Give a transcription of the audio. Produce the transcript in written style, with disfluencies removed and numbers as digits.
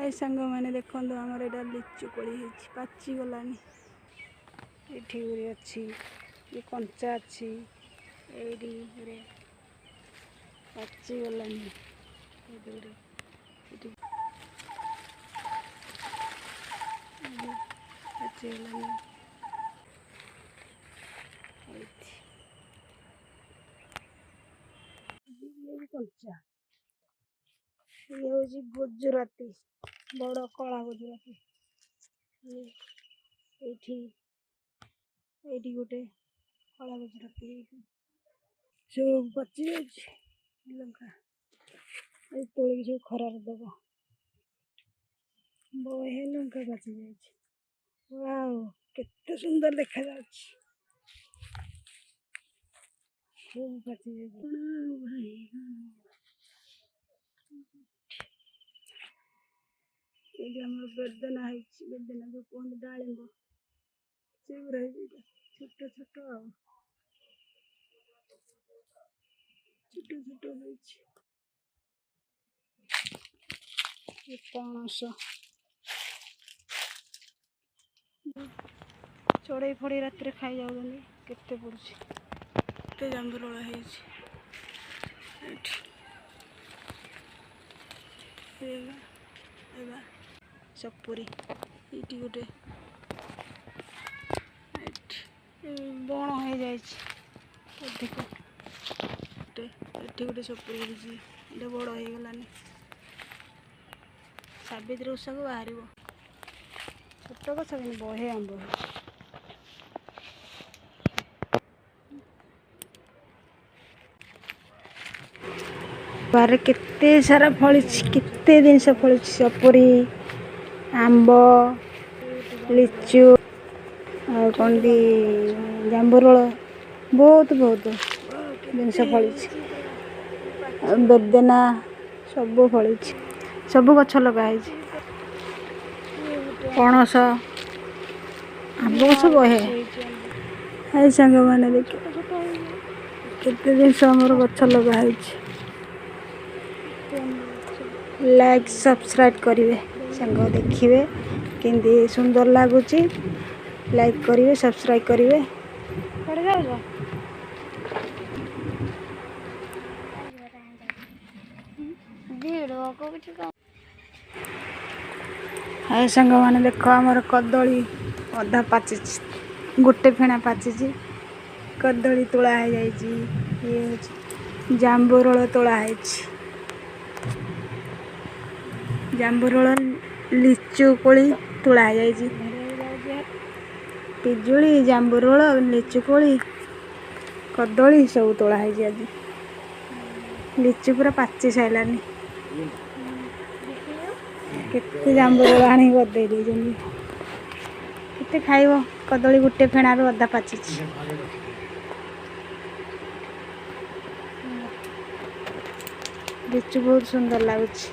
हाय सांग मैंने देखो आमर यहाँ लिचु कोली पाची गलानी ये अच्छी ये कंचा अच्छी ये पाची गलानी पाची गलानी कंचा ये हूँ गुजराती बड़ कला गुजराती ये गोटे कला गुजराती सब पची लंका तोड़ सब खरार दब बहे लंका पची जाओ केते सुंदर देखा सब पची बेदना बेदना जो कहते डालिंब से छोट छोट छोट पणस चढ़ई फड़े रात खाई जाऊँ केते पड़े जांबुरला सपुरी ये गोटे बण हो जाए अधिक गोटे सपुरी ये बड़ हो गलानी सावित्री ओषा को बाहर छोट गछ कि बहे आंब बारे केते सारा फली केते जिनस फली सपुरी आंब लिचु कंदी जांबुरल बहुत बहुत जिनस फली बेदना सब फली सब गछ लगाई पणस आंब गछ बहे हाय सांग मैंने देख केते जिनस आमर गछ लगाई लाइक सब्सक्राइब करेंगे सांग देखिए केंदी सुंदर लगुच लाइक करेंगे सब्सक्राइब करेंगे हाय सांग मैंने देख आमर कदली अधा पाची गोटे फेणा पाची कदली तोड़ा हो जाए जांबुरल तोड़ा है जांबुरल लिचु कोली तोड़ा है पिजुली जांबुरल लिचु कोली कदली सब तोड़ा है आज लिचु पूरा पाची सारानी केते जांबुरल आनी गदे केते खाइब कदली गोटे फेणार अधा पाची लिचु बहुत सुंदर लगुच।